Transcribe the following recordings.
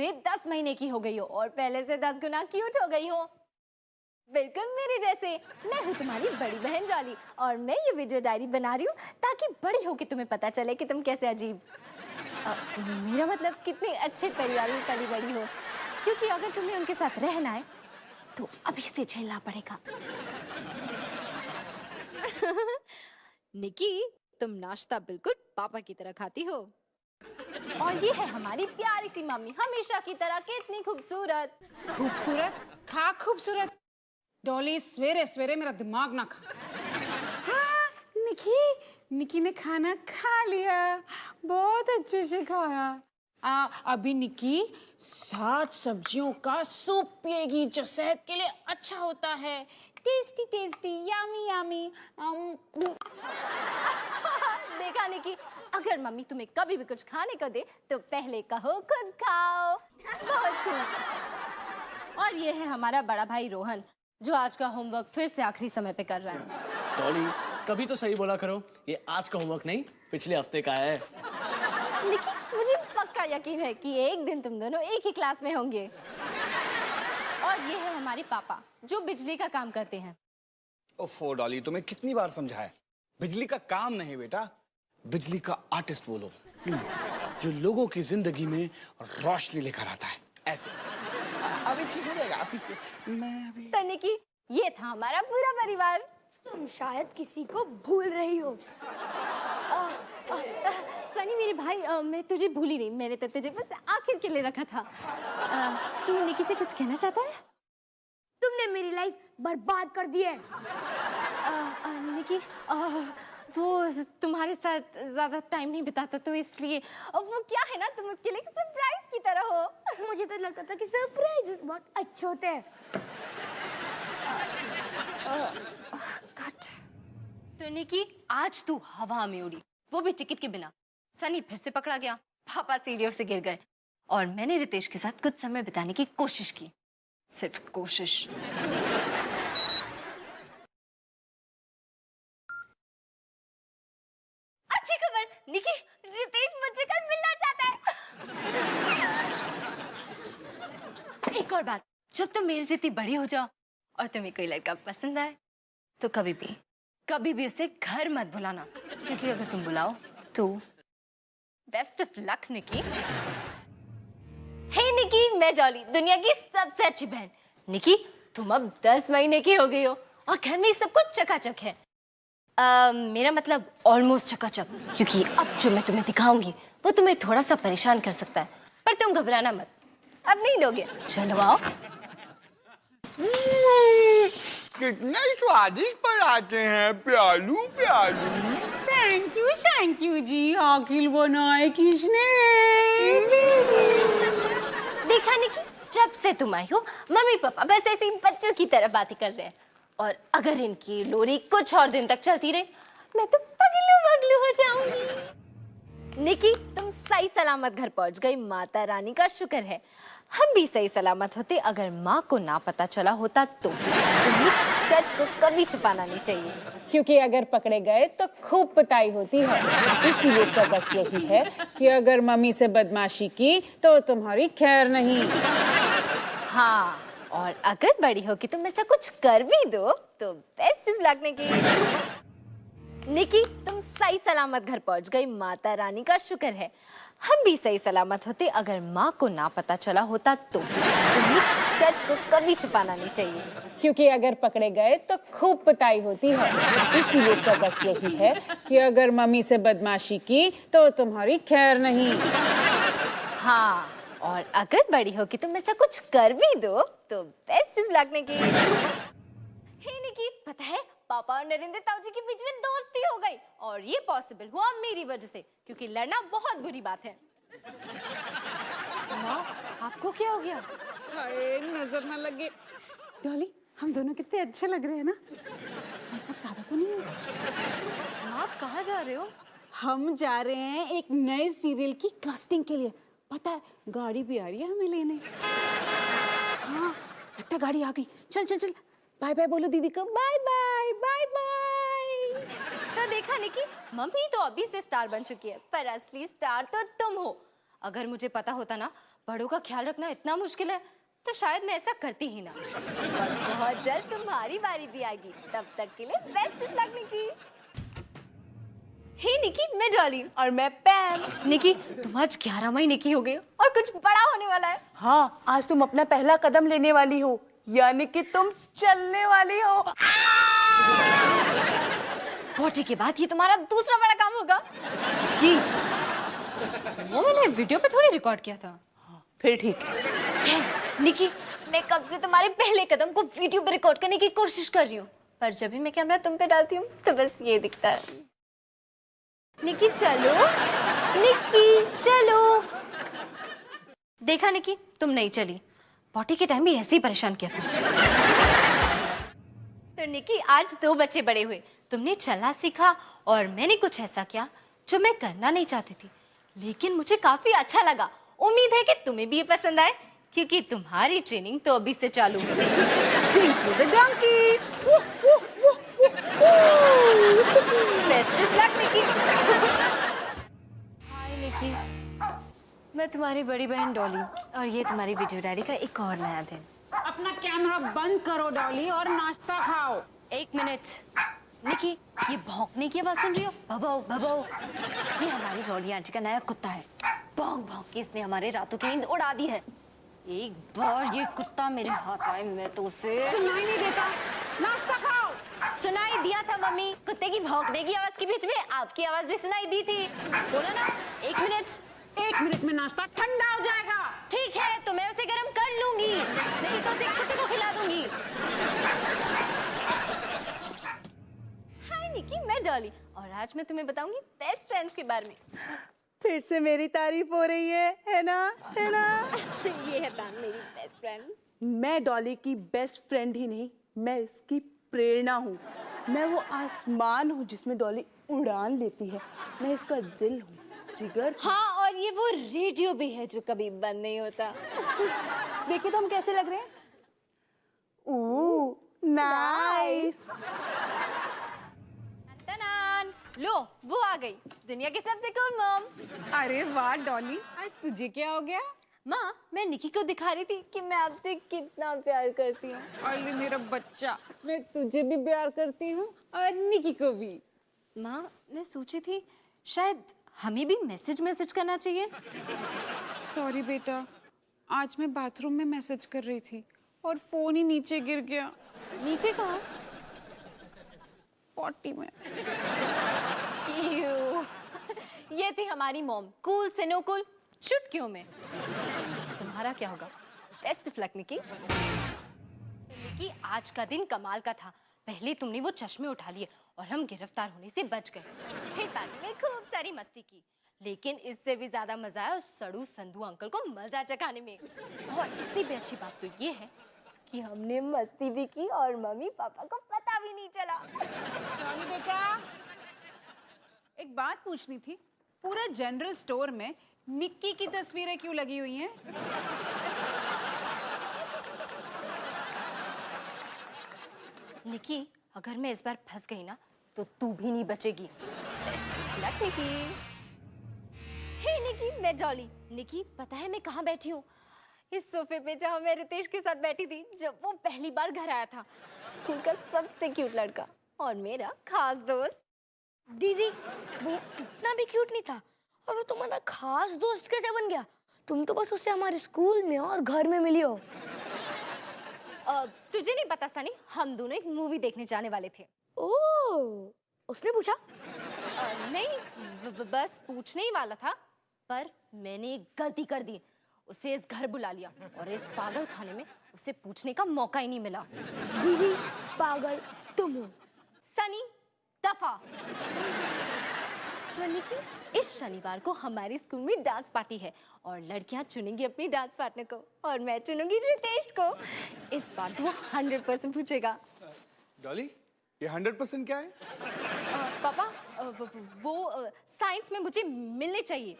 पूरे 10 महीने की हो गई हो और पहले से 10 गुना क्यूट हो गई हो। बिल्कुल मेरे जैसे। मैं हूँ तुम्हारी बड़ी बहन जॉली और मैं ये वीडियो डायरी बना रही हूँ ताकि बड़ी होके तुम्हें पता चले कि तुम कैसे अजीब मेरा मतलब कितने अच्छे परिवार में पली बड़ी हो, क्योंकि अगर तुम्हें उनके साथ रहना है तो अभी से झेलना पड़ेगा। निकी, तुम नाश्ता बिल्कुल पापा की तरह खाती हो। और ये है हमारी प्यारी सी मम्मी, हमेशा की तरह कितनी खूबसूरत। खूबसूरत खा खूबसूरत। डॉली सवेरे सवेरे मेरा दिमाग ना खा। हाँ, निकी ने खाना खा लिया, बहुत अच्छे से खाया। अभी निकी 7 सब्जियों का सूप पिएगी जो सेहत के लिए अच्छा होता है। टेस्टी टेस्टी, यामी यामी। देखा निकी, अगर मम्मी तुम्हें कभी भी कुछ खाने को दे तो पहले कहो खुद खाओ। बहुत खूब। और ये है हमारा बड़ा भाई रोहन, जो आज का होमवर्क फिर से आखिरी समय पे कर रहा है। डॉली, कभी तो सही बोला करो, ये आज का होमवर्क नहीं पिछले हफ्ते का है। निकी, मुझे पक्का यकीन है कि एक दिन तुम दोनों एक ही क्लास में होंगे। और ये है हमारे पापा, जो बिजली का काम करते हैं। ओफो डॉली, तुम्हें कितनी बार समझाया, बिजली का काम नहीं बेटा, बिजली का आर्टिस्ट बोलो, जो लोगों की जिंदगी में रोशनी लेकर आता है। ऐसे अभी ठीक हो जाएगा। मैं अभी तो निकी, ये था हमारा पूरा परिवार। तुम शायद किसी को भूल रही हो। सनी मेरे भाई, मैं तुझे भूली नहीं, मैंने तो तुझे बस आखिर के लिए रखा था। तू निकी से कुछ कहना चाहता है? तुमने मेरी लाइफ बर्बाद कर दी है। निकी, वो तुम्हारे साथ ज्यादा टाइम नहीं बिताता तो इसलिए। वो क्या है ना, तुम उसके लिए सरप्राइज की तरह हो। मुझे तो लगता था कि सरप्राइज बहुत अच्छे होते हैं। कट। तो निकी, आज तू हवा में उड़ी, वो भी टिकट के बिना। सनी फिर से पकड़ा गया, पापा सीढ़ियों से गिर गए और मैंने रितेश के साथ कुछ समय बिताने की कोशिश की, सिर्फ कोशिश। अच्छी खबर निकी, रितेश मुझसे कल मिलना चाहता है। एक और बात, जब तुम मेरी जितनी बड़ी हो जाओ और तुम्हें कोई लड़का पसंद आए तो कभी भी उसे घर मत बुलाना, क्योंकि अगर तुम बुलाओ तो best of luck Nikki. Hey निकी, मैं जॉली, दुनिया की सबसे अच्छी बहन। निकी, तुम अब 10 महीने की हो गई हो और घर में सब कुछ चकाचक है। मेरा मतलब ऑलमोस्ट चकाचक, क्योंकि अब जो मैं तुम्हें दिखाऊंगी वो तुम्हें थोड़ा सा परेशान कर सकता है, पर तुम घबराना मत, अब नहीं लोगे। चलो आओ। कितने स्वादिष्ट पराठे हैं, प्यालू प्यालू। थैंक यू जी, आखिर बनाए किसने? देखा निकी, जब से तुम आई हो मम्मी पापा बस ऐसे ही बच्चों की तरह बातें कर रहे हैं, और अगर इनकी लोरी कुछ और दिन तक चलती रही मैं तो पगलू पगलू हो जाऊंगी। निकी, तुम सही सलामत घर पहुंच गई, माता रानी का शुक्र है। हम भी सही सलामत होते अगर माँ को ना पता चला होता तो। सच को कभी छुपाना नहीं चाहिए, क्योंकि अगर पकड़े गए तो खूब पिटाई होती है। इसीलिए सबक यही है कि अगर मम्मी से बदमाशी की तो तुम्हारी खैर नहीं। हाँ, और अगर बड़ी हो कि तुम ऐसा कुछ कर भी दो तो बेस्ट ऑफ लक निकी। निकी, तुम सही सलामत घर पहुंच गई, माता रानी का शुक्र है। हम भी सही सलामत होते अगर माँ को ना पता चला होता तो। सच को कभी छुपाना नहीं चाहिए, क्योंकि अगर पकड़े गए तो खूब पिटाई होती है। इसीलिए सबक यही है कि अगर मम्मी से बदमाशी की तो तुम्हारी खैर नहीं। हाँ, और अगर बड़ी हो कि तुम ऐसा कुछ कर भी दो तो best of luck Nikki. Hey निकी, पता है पापा और नरेंद्र ताऊ जी के बीच में दोस्ती हो गई, और ये पॉसिबल हुआ मेरी वजह से, क्योंकि लड़ना बहुत बुरी बात है। माँ, आपको क्या हो गया? हाय, नजर ना लगे। डॉली, हम दोनों कितने अच्छे लग रहे हैं ना? मेकअप ज्यादा तो नहीं हुआ? आप कहाँ जा रहे हो? हम जा रहे हैं एक नए सीरियल की कास्टिंग के लिए। पता है, गाड़ी भी आ रही है हमें लेने। हाँ, लगता गाड़ी आ गई। चल चल चल, बाय बाय बोलो दीदी को। Bye bye bye bye. तो देखा निकी, मम्मी तो अभी से स्टार बन चुकी है, पर असली स्टार तो तुम हो। अगर मुझे पता होता ना बड़ों का ख्याल रखना इतना मुश्किल है तो शायद मैं ऐसा करती ही ना। और बहुत जल्द तुम्हारी बारी भी आएगी, तब तक के लिए best of luck Nikki. Hey निकी, मैं डॉली। और मैं पैम। निकी, तुम आज 11 महीने की हो गई हो और कुछ बड़ा होने वाला है। हाँ, आज तुम अपना पहला कदम लेने वाली हो, यानी कि तुम चलने वाली हो। पोटी के बाद ये तुम्हारा दूसरा बड़ा काम होगा। जी। वो मैंने वीडियो पे थोड़ी रिकॉर्ड किया था। फिर ठीक है। निकी, मैं कब से तुम्हारे पहले कदम को वीडियो पे रिकॉर्ड करने की कोशिश कर रही हूँ, पर जब भी मैं कैमरा तुम पे डालती हूँ तो बस ये दिखता है। निकी चलो, निकी चलो। देखा निकी, तुम नहीं चली। पॉटी के टाइम भी ऐसे ही परेशान किया था। तो निकी, आज 2 बच्चे बड़े हुए, तुमने चलना सीखा और मैंने कुछ ऐसा किया जो मैं करना नहीं चाहती थी, लेकिन मुझे काफी अच्छा लगा। उम्मीद है कि तुम्हें भी ये पसंद आए, क्योंकि तुम्हारी ट्रेनिंग तो अभी से चालू है। Dinky the donkey. Best of luck Nikki. Hi Nikki, मैं तुम्हारी बड़ी बहन डॉली और ये तुम्हारी वीडियो डायरी का एक और नया दिन। अपना कैमरा बंद करो डॉली और नाश्ता खाओ। 1 मिनट निकी, ये भौंकने की आवाज सुन रही हो? भभो भभो, ये हमारी डॉली आंटी का नया कुत्ता है। भौंक भौंक के इसने हमारे रातों की नींद उड़ा दी है। एक बार ये कुत्ता मेरे हाथ आए मैं तो उसे सुनाई नहीं देता, नाश्ता खाओ। सुनाई दिया था मम्मी, कुत्ते की भौंकने की आवाज के बीच में आपकी आवाज भी सुनाई दी थी। बोला ना 1 मिनट। 1 मिनट में नाश्ता ठंडा हो जाएगा। ठीक है, तो मैं उसे गर्म कर लूंगी, नहीं तो उसे कुत्ते को खिला दूंगी। हाय निकी, मैं डॉली और आज मैं तुम्हें बताऊंगी बेस्ट फ्रेंड्स के बारे में। फिर से मेरी तारीफ हो रही है ना? है ना? ये है पैम, मेरी बेस्ट फ्रेंड। मैं डॉली की बेस्ट फ्रेंड ही नहीं, मैं इसकी प्रेरणा हूँ। मैं वो आसमान हूँ जिसमें डॉली उड़ान लेती है। मैं इसका दिल हूँ, जिगर। हाँ, और ये वो रेडियो भी है जो कभी बंद नहीं होता। देखिए तो हम कैसे लग रहे हैं? ओह, नाइस। टनान, लो वो आ गई, दुनिया की सबसे कूल मॉम। अरे वाह डॉली, आज तुझे क्या हो गया? माँ, मैं निकी को दिखा रही थी कि मैं आपसे कितना प्यार करती हूँ। अरे मेरा बच्चा, मैं तुझे भी प्यार करती हूँ और निकी को भी। माँ, मैं सोची थी शायद हमें भी मैसेज करना चाहिए। सॉरी बेटा, आज मैं बाथरूम में मैसेज कर रही थी और फोन ही नीचे गिर गया। नीचे कहाँ? पॉटी में। Ew. ये थी हमारी मॉम, कूल से नो कूल, चुटकियों में। तुम्हारा क्या होगा? Best of luck Nikki. निकी, आज का दिन कमाल का था। पहले तुमने वो चश्मे उठा लिए और हम गिरफ्तार होने से बच गए। फिर बाजू में खूब सारी मस्ती की, लेकिन इससे भी ज्यादा मजा आया उस सड़ू संधू अंकल को मजा चखाने में। और इससे भी अच्छी बात तो ये है कि हमने मस्ती भी की और मम्मी पापा को पता भी नहीं चला। डॉली बेटा, एक बात पूछनी थी, पूरे जनरल स्टोर में निक्की की तस्वीरें क्यों लगी हुई हैं? निकी, अगर मैं इस बार फंस गई ना तो तू भी नहीं बचेगी। Best of luck, Nikki. Hey निकी, मैं जॉली। निकी, पता है मैं कहाँ बैठी हूँ? इस सोफे पे जहाँ मैं रितेश के साथ बैठी थी जब वो पहली बार घर आया था। स्कूल का सबसे क्यूट लड़का और मेरा खास दोस्त। दीदी, वो इतना भी क्यूट नहीं था और वो तुम्हारा खास दोस्त कैसे बन गया? तुम तो बस उससे हमारे स्कूल में और घर में मिली हो। तुझे नहीं पता सनी, हम दोनों एक मूवी देखने जाने वाले थे। ओह, उसने पूछा? नहीं, बस पूछने ही वाला था, पर मैंने एक गलती कर दी। उसे इस घर बुला लिया और इस पागल खाने में उसे पूछने का मौका ही नहीं मिला। दीदी, पागल तुम हो। सनी, दफा। तो निकी, इस शनिवार को हमारे स्कूल में डांस पार्टी है और लड़कियां चुनेंगी अपनी डांस पार्टनर को और मैं चुनूंगी रितेश को। इस बार तो वो 100% पूछेगा। डॉली, ये 100% क्या है? पापा, वो साइंस में मुझे मिलने चाहिए।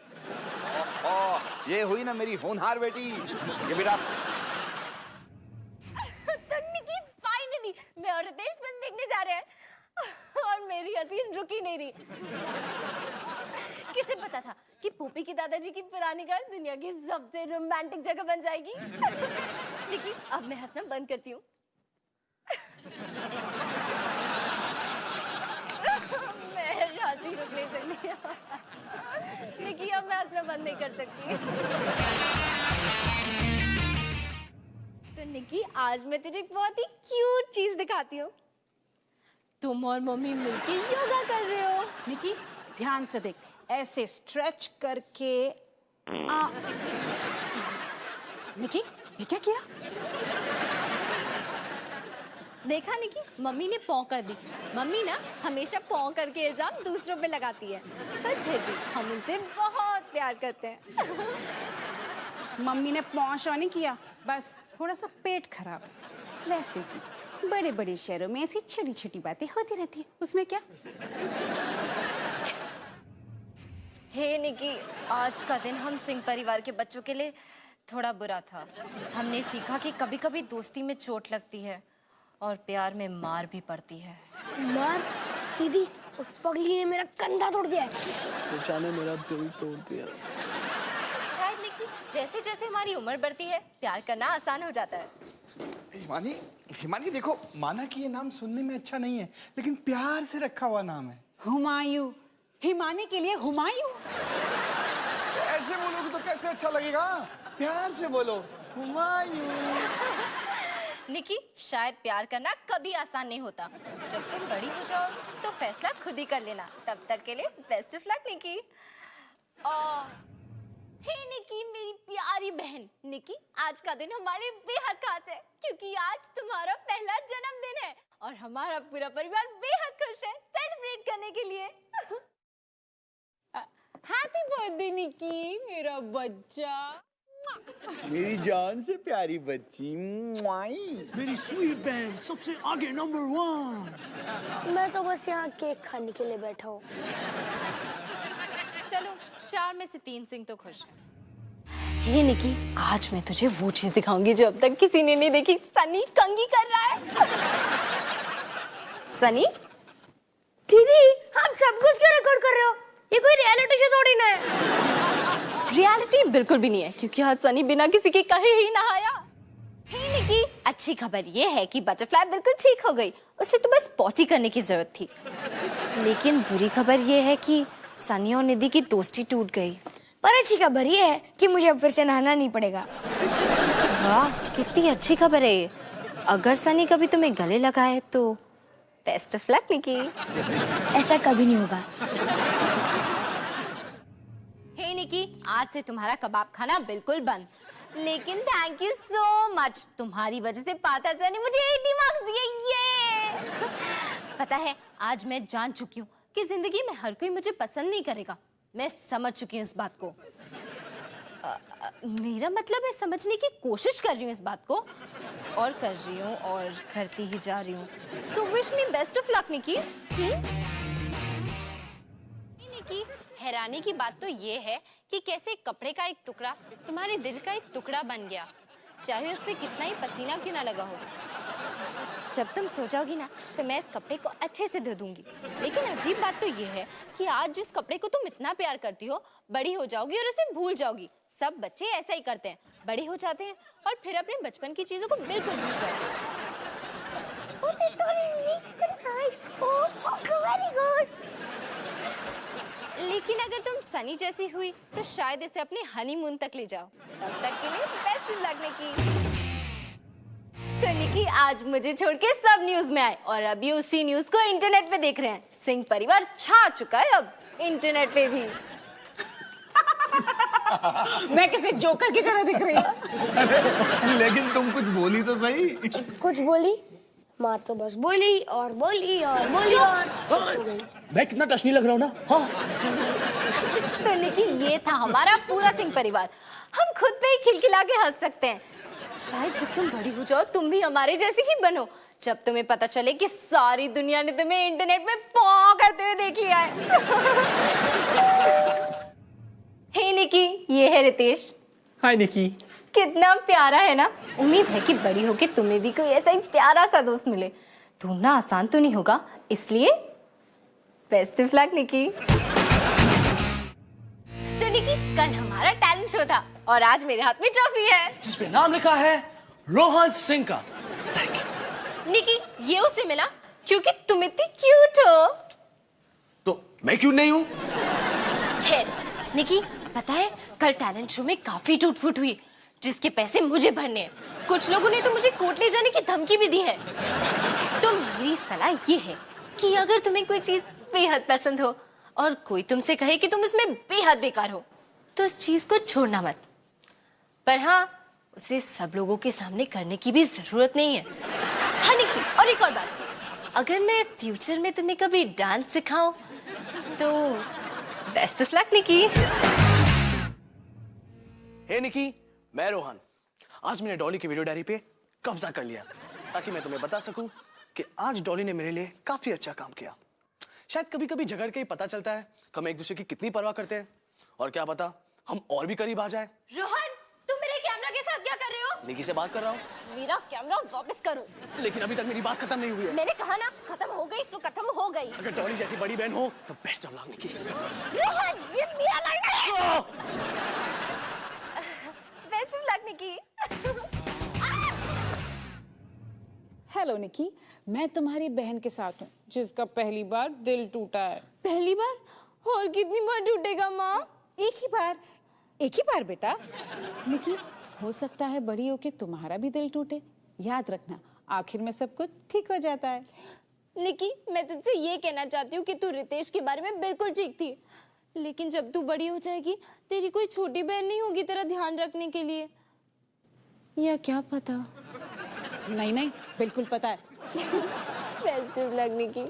ये हुई ना मेरी होनहार बेटी। ये बेटा तो निकी, फाइनली मैं और रितेश फिल्म देखने जा रहे हैं और मेरी हंसी रुक ही नहीं रही। किसे पता था कि पुप्पी की दादाजी की पुरानी कार दुनिया की सबसे रोमांटिक जगह बन जाएगी। लेकिन अब मैं हंसना बंद करती हूँ। मैं हंसी रुक नहीं सकती। लेकिन अब मैं हंसना बंद नहीं कर सकती। तो निकी, आज मैं तुझे एक बहुत ही क्यूट चीज दिखाती हूँ। तुम और मम्मी मिलके योगा कर रहे हो। निकी ध्यान से देख, ऐसे स्ट्रेच करके निकी ये क्या किया? देखा निकी, मम्मी ने पौ कर दी। मम्मी ना हमेशा पौ करके इल्जाम दूसरों पे लगाती है, पर फिर भी हम उनसे बहुत प्यार करते हैं। मम्मी ने पहुंचा नहीं किया, बस थोड़ा सा पेट खराब। वैसे भी बड़े बड़े शहरों में ऐसी छोटी छोटी बातें होती रहती है, उसमें क्या। हे निकी, आज का दिन हम सिंह परिवार के बच्चों के लिए थोड़ा बुरा था। हमने सीखा कि कभी कभी दोस्ती में चोट लगती है और प्यार में मार भी पड़ती है। मार? दीदी, उस पगली ने मेरा कंधा तोड़ दिया है। ऊषा ने मेरा दिल तोड़ दिया। शायद निकी, जैसे जैसे हमारी उम्र बढ़ती है प्यार करना आसान हो जाता है। हिमानी, हिमानी देखो, माना कि ये नाम सुनने में अच्छा नहीं है, लेकिन प्यार से रखा हुआ नाम है। हुमायूं, हिमानी के लिए हुमायूं। ऐसे बोलोगे तो कैसे अच्छा लगेगा? प्यार से बोलो, हुमायूं। निकी, शायद प्यार करना कभी आसान नहीं होता। जब तुम बड़ी हो जाओ तो फैसला खुद ही कर लेना। तब तक के लिए best of luck Nikki. Hey निकी, मेरी प्यारी बहन निकी, आज का दिन हमारे लिए बेहद खास है क्योंकि आज तुम्हारा पहला जन्मदिन है और हमारा पूरा परिवार बेहद खुश है सेलिब्रेट करने के लिए। हैप्पी बर्थडे निकी, मेरा बच्चा। मेरी जान से प्यारी बच्ची। मेरी स्वीट बहन, सबसे आगे नंबर 1। मैं तो बस यहाँ केक खाने के लिए बैठा हूँ। चलो, 4 में से 3 सिंह तो खुश हैं। हे निकी, आज मैं तुझे वो चीज दिखाऊंगी जो अब तक किसी ने नहीं देखी। सनी कंघी कर रहा है। सनी, दीदी, आप सब कुछ क्यों रिकॉर्ड कर रहे हो? ये कोई रियलिटी शो थोड़ी ना है। रियलिटी बिल्कुल भी नहीं है क्योंकि आज सनी बिना किसी के कहे ही नहाया। हे निकी, अच्छी खबर ये है कि बटरफ्लाई बिल्कुल ठीक हो गई। उसे तो बस पॉटी करने की जरूरत थी। लेकिन बुरी खबर ये है कि सनी और निधि की दोस्ती टूट गई। पर अच्छी खबर ये है कि मुझे अब फिर से नहाना नहीं पड़ेगा। वाह, कितनी अच्छी खबर है ये। अगर सनी कभी तुम्हें गले लगाए तो बेस्ट ऑफ लक निकी। ऐसा कभी नहीं होगा। हे निकी, आज से तुम्हारा कबाब खाना बिल्कुल बंद। लेकिन थैंक यू सो मच, तुम्हारी वजह से पार्था सर ने मुझे 80 मार्क्स दिए। ये पता है, आज मैं जान चुकी हूँ कि जिंदगी में हर कोई मुझे पसंद नहीं करेगा। मैं समझ चुकी हूँ इस बात को। मेरा मतलब मैं समझने की कोशिश कर रही हूँ इस बात को, और कर रही हूँ और करती ही जा रही हूँ। So wish me best of luck Nikki. Nikki, हैरानी की बात तो ये है कि कैसे कपड़े का एक टुकड़ा तुम्हारे दिल का एक टुकड़ा बन गया, चाहे उस पे कितना ही पसीना क्यों ना लगा हो। जब तुम सो जाओगी ना तो मैं इस कपड़े को अच्छे से धो दूंगी। लेकिन अजीब बात तो ये है कि आज जिस कपड़े को तुम इतना प्यार करती हो, बड़ी हो जाओगी और उसे भूल जाओगी। सब बच्चे ऐसा ही करते हैं, बड़े हो जाते हैं और फिर अपने बचपन की चीजों को बिल्कुल भूल जाते हैं। लेकिन अगर तुम सनी जैसी हुई तो शायद इसे अपने हनीमून तक ले जाओ। तब तक के लिए बेस्ट ऑफ लक निकी। तो निकी, आज मुझे छोड़ के सब न्यूज में आए और अभी उसी न्यूज को इंटरनेट पे देख रहे हैं। सिंह परिवार छा चुका है अब इंटरनेट पे भी। मैं किसी जोकर की तरह दिख रही हूँ। लेकिन तुम कुछ बोली तो सही। कुछ बोली? माँ तो बस बोली और बोली और बोली और मैं कितना टचनी लग रहा हूँ ना। हाँ, तो निकी, ये था हमारा पूरा सिंह परिवार। हम खुद पे ही खिलखिला के हंस सकते हैं। शायद जब तुम बड़ी हो जाओ तुम भी हमारे जैसे ही बनो, जब तुम्हें पता चले कि सारी दुनिया ने तुम्हें इंटरनेट में पॉ करते हुए देख लिया है। हे निकी, ये है रितेश। हाय निकी। कितना प्यारा है ना। उम्मीद है कि बड़ी होके तुम्हें भी कोई ऐसा ही प्यारा सा दोस्त मिले। ढूंढना आसान तो नहीं होगा, इसलिए बेस्ट ऑफ लक निकी। तो निकी, कल हमारा टैलेंट शो था और आज मेरे हाथ में ट्रॉफी है जिसपे नाम लिखा है रोहन सिंह का। निकी, ये उसे मिला क्योंकि तुम इतनी क्यूट हो। तो मैं क्यों नहीं हूँ? खैर निकी, पता है कल टैलेंट शो में काफी टूट फूट हुई, जिसके पैसे मुझे भरने हैं। कुछ लोगों ने तो मुझे कोर्ट ले जाने की धमकी भी दी है। तो मेरी सलाह ये है कि अगर तुम्हें कोई चीज बेहद पसंद हो और कोई तुमसे कहे कि तुम इसमें बेहद बेकार हो, तो उस चीज को छोड़ना मत। पर हाँ, उसे सब लोगों के सामने करने की भी जरूरत नहीं है। हाँ निकी, और एक और बात, अगर मैं फ्यूचर में तुम्हें कभी डांस सिखाऊं तो best of luck Nikki. Hey निकी, मैं रोहन। आज मैंने डॉली की वीडियो डायरी पे कब्जा कर लिया ताकि मैं तुम्हें बता सकूं कि आज डॉली ने मेरे लिए काफी अच्छा काम किया। शायद कभी कभी झगड़ के ही पता चलता है कि हम एक दूसरे की कितनी परवाह करते हैं, और क्या पता हम और भी करीब आ जाए। रोहन, तुम मेरे कैमरा के साथ क्या कर रहे हो? निकी से बात कर रहा हूँ। मेरा कैमरा वापस करो। लेकिन अभी तक मेरी बात खत्म नहीं हुई है। मैंने कहा ना, खत्म हो गई सो खत्म हो गई। अगर डॉली जैसी बड़ी बहन हो तो best of luck Nikki. Rohan, ये मेरा लड़का है। Best of luck Nikki. Hello Nikki, मैं तुम्हारी बहन के साथ हूँ जिसका पहली बार दिल टूटा है। पहली बार? और कितनी बार टूटेगा माँ? एक ही बार बेटा। निकी, हो सकता है बड़ी होके तुम्हारा भी दिल टूटे। याद रखना, आखिर में सब कुछ ठीक हो जाता है। निकी, मैं तुझसे ये कहना चाहती हूँ कि तू रितेश के बारे में बिल्कुल ठीक थी, लेकिन जब तू बड़ी हो जाएगी तेरी कोई छोटी बहन नहीं होगी तेरा ध्यान रखने के लिए, या क्या पता। नहीं, बिल्कुल पता है। Best of luck Nikki.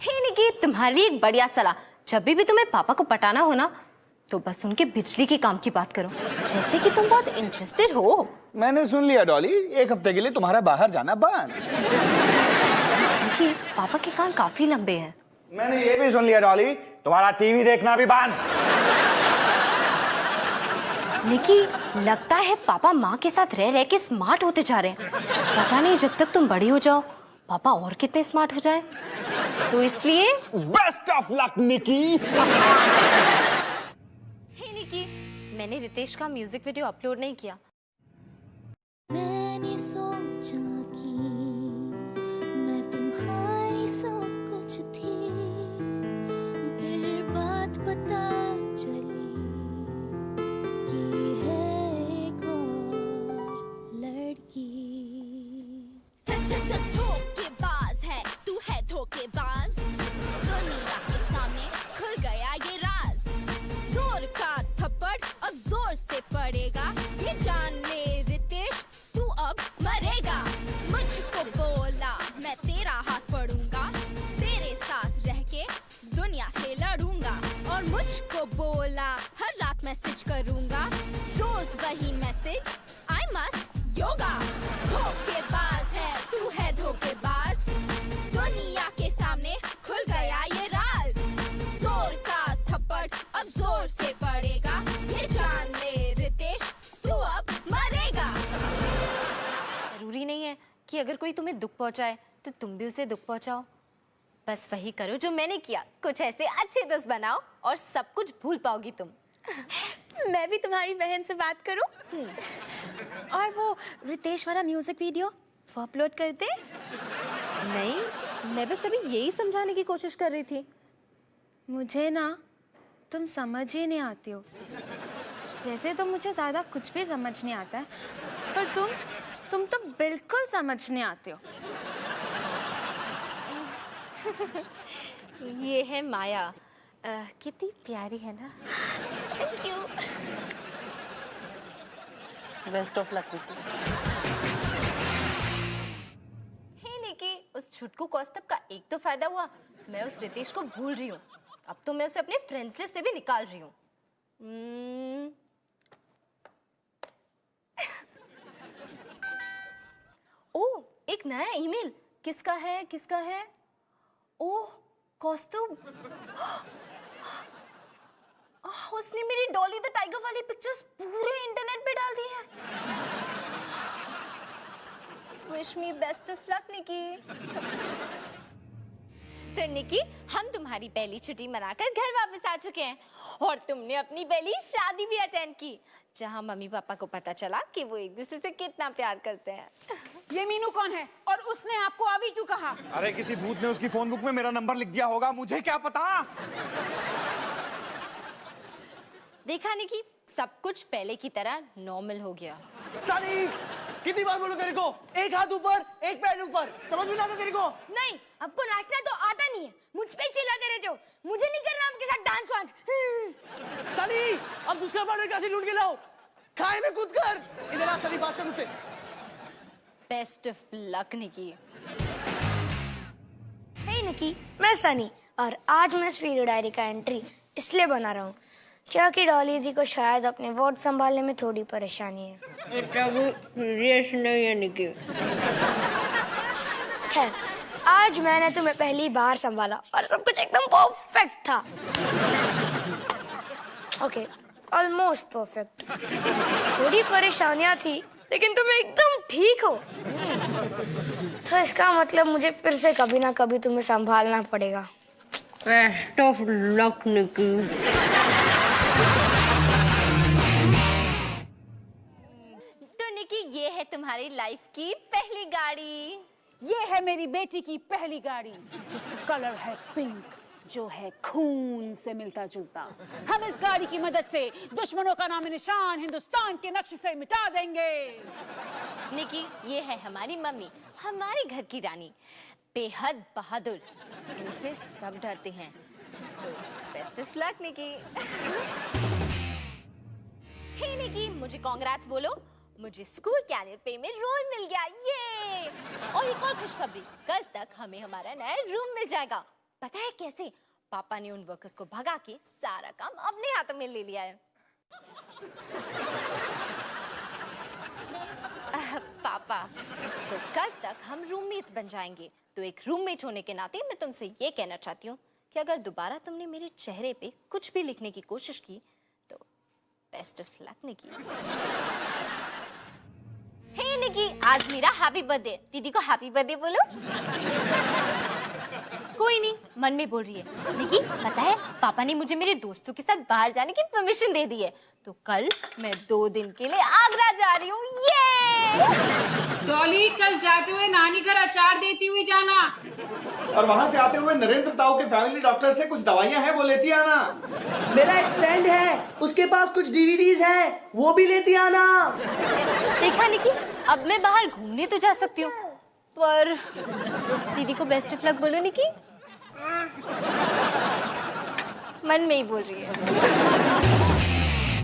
Hey निकी, तुम्हारे लिए एक बढ़िया सलाह, जब भी तुम्हें पापा को पटाना हो ना, तो बस उनके बिजली के काम की बात करो, जैसे कि तुम बहुत इंटरेस्टेड हो। मैंने सुन लिया डॉली, एक हफ्ते के लिए तुम्हारा बाहर जाना बंद। निकी, पापा के कान काफी लंबे हैं। मैंने ये भी सुन लिया डॉली, तुम्हारा टीवी देखना भी बंद। निकी, लगता है पापा माँ के साथ रह रह के स्मार्ट होते जा रहे हैं। पता नहीं जब तक तुम बड़ी हो जाओ पापा और कितने स्मार्ट हो जाए, तो इसलिए best of luck Nikki. Hey निकी, मैंने रितेश का म्यूजिक वीडियो अपलोड नहीं किया। मैंने सोचा कि मैं तुम्हारी सब कुछ थी, फिर बात पता चली कि है एक और लड़की। धोखेबाज है तू, है धोखेबाज, दुनिया के सामने खुल गया ये राज। जोर का थप्पड़ अब जोर से पड़ेगा, ये जान ले रितेश तू अब मरेगा। मुझको बोला मैं तेरा हाथ पढ़ूंगा, तेरे साथ रह के दुनिया से लड़ूंगा। और मुझको बोला हर रात मैसेज करूंगा, रोज वही मैसेज, आई मस्ट योगा। धोखेबाज है तू, है धोखेबाज, दुनिया के सामने खुल गया ये राज। जोर का थप्पड़ अब जोर से पड़ेगा, ये जान ले रितेश तू अब मरेगा। जरूरी नहीं है कि अगर कोई तुम्हें दुख पहुंचाए तो तुम भी उसे दुख पहुंचाओ। बस वही करो जो मैंने किया, कुछ ऐसे अच्छे दोस्त बनाओ और सब कुछ भूल पाओगी तुम। मैं भी तुम्हारी बहन से बात करूं? और वो रितेश वाला म्यूजिक वीडियो वो अपलोड कर दे? नहीं, मैं बस अभी यही समझाने की कोशिश कर रही थी। मुझे ना तुम समझ ही नहीं आती हो। वैसे तो मुझे ज़्यादा कुछ भी समझ नहीं आता है, पर तुम तो बिल्कुल समझ नहीं आते हो। ये है माया, कितनी प्यारी है ना। Thank you. Best of luck Nikki. Hey Nikki, उस छुटकू कौस्तभ का एक तो फायदा हुआ, मैं उस रितेश को भूल रही हूँ। अब तो मैं उसे अपने फ्रेंड्स लिस्ट से भी निकाल रही हूँ। ओह, एक नया ईमेल। किसका है? किसका है? ओह, कौस्तुभ। उसने मेरी डॉली द टाइगर वाली पिक्चर्स पूरे इंटरनेट पे डाल दी है। Wish me best of luck Nikki. तो निकी, हम तुम्हारी पहली छुट्टी मनाकर घर वापस आ चुके हैं और तुमने अपनी पहली शादी भी अटेंड की, जहां मम्मी पापा को पता चला कि वो एक दूसरे से कितना प्यार करते हैं। ये मीनू कौन है और उसने आपको अभी क्यों कहा? अरे किसी भूत ने उसकी फोन बुक में मेरा नंबर लिख दिया होगा, मुझे क्या पता। देखा निकी, सब कुछ पहले की तरह नॉर्मल हो गया। सनी, कितनी बार बोलूं तेरे को, एक हाथ ऊपर एक पैर ऊपर, समझ में ना आता तेरे को? नहीं, आपको नाचना तो आता नहीं है, मुझ पे चिल्लाते रहते हो। मुझे नहीं करना आपके साथ डांस वांस। सनी, अब दूसरा पार्टनर कैसे ढूंढ के लाओ? खाए में कूद कर। इधर आ सनी, बात कर मुझसे। Best of luck Nikki. Hey निकी, मैं सनी और आज मैं इस वीडियो डायरी का एंट्री इसलिए बना रहा हूँ क्योंकि डॉली दी को शायद अपने वर्ड संभालने में थोड़ी परेशानी है। सीरियस नहीं है निकी। खैर, आज मैंने तुम्हें पहली बार संभाला और सब कुछ एकदम परफेक्ट था। Okay, almost perfect. थोड़ी परेशानियां थी लेकिन तुम एकदम ठीक हो, तो इसका मतलब मुझे फिर से कभी ना कभी तुम्हें संभालना पड़ेगा। Best of luck Nikki. तो निकी, ये है तुम्हारी लाइफ की पहली गाड़ी। ये है मेरी बेटी की पहली गाड़ी, जिसका कलर है पिंक, जो है खून से मिलता जुलता। हम इस गाड़ी की मदद से दुश्मनों का नाम निशान हिंदुस्तान के नक्शे से मिटा देंगे। निकी, ये है हमारी मम्मी, हमारे घर की रानी, बेहद बहादुर। इनसे सब डरते हैं। तो best of luck Nikki. Hey निकी, मुझे कांग्रेट्स बोलो, मुझे स्कूल के एनुअल पे में रोल मिल गया, ये। और एक और खुशखबरी, कल तक हमें हमारा नया रूम मिल जाएगा। पता है कैसे? पापा ने उन वर्कर्स को भगा के सारा काम अपने हाथों में ले लिया है। पापा, तो कल तक हम रूममेट्स बन जाएंगे। तो एक रूममेट होने के नाते मैं तुमसे ये कहना चाहती हूँ कि अगर दोबारा तुमने मेरे चेहरे पे कुछ भी लिखने की कोशिश की तो best of luck Nikki. Hey निकी, आज मेरा हैप्पी बर्थडे। दीदी को हैप्पी बर्थडे बोलो। कोई नहीं, मन में बोल रही है। निकी, पता है पापा ने मुझे मेरे दोस्तों के साथ बाहर जाने की परमिशन दे दी है, तो कल मैं 2 दिन के लिए आगरा जा रही हूँ, ये। डॉली, कल जाते हुए नानी घर अचार देती हुई जाना। और वहाँ से आते हुए नरेंद्र ताऊ के फैमिली डॉक्टर से कुछ दवाइयाँ हैं, वो लेती आना। मेरा एक फ्रेंड है, उसके पास कुछ डीवीडीज है, वो भी लेती आना। देखा निकी, अब मैं बाहर घूमने तो जा सकती हूँ, पर दीदी को बेस्ट ऑफ लक बोलो निकी। मन में ही बोल रही है।